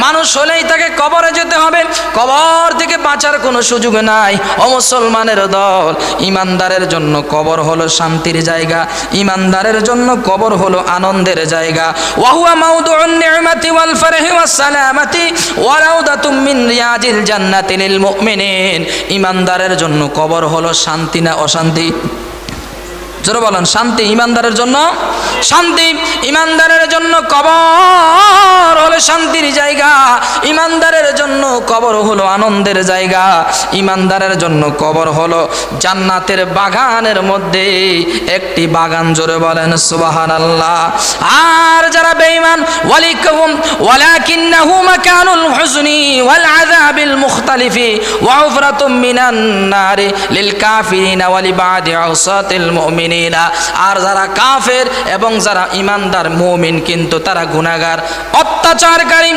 মানুষ হলেই তাকে কবরে যেতে হবে, কবর থেকে বাঁচার কোনো সুযোগ নাই। ও মুসলমানের দল, ইমানদারের জন্য কবর হলো শান্তির জায়গা, ইমানদারের জন্য কবর হলো আনন্দের জায়গা। ওয়াহুয়া মাউদুউন নি'মাতি ওয়াল ফারহি ওয়াস সালামাতি ওয়া রাউদাতুম মিন রিয়াজিল জান্নাতি লিল মুমিনিন। ইমানদারের জন্য কবর হলো শান্তি না অশান্তি? জোরে বলেন, শান্তি। ইমানদারের জন্য শান্তি, ইমানদারের জন্য কবর হলো শান্তির জায়গা, ইমানদারের জন্য কবর হলো আনন্দের জায়গা, ইমানদারের জন্য কবর হলো জান্নাতের বাগানের মধ্যে একটি বাগান। জোরে বলেন সুবহানাল্লাহ। আর যারা বেঈমান, ওয়ালিকুম ওয়ালাকিন্নাহু মাকানুল হুজনি ওয়াল আযাবিল মুখতালিফি ওয়া উফরাতুম মিনান নারি লিল কাফিরিনা ওয়া লিবাদি আওসাতিল মুমিনিন। আর যারা কাফের এবং যারা ইমানদার মুমিন কিন্তু তারা গুনাহগার, অত্যাচারকারী,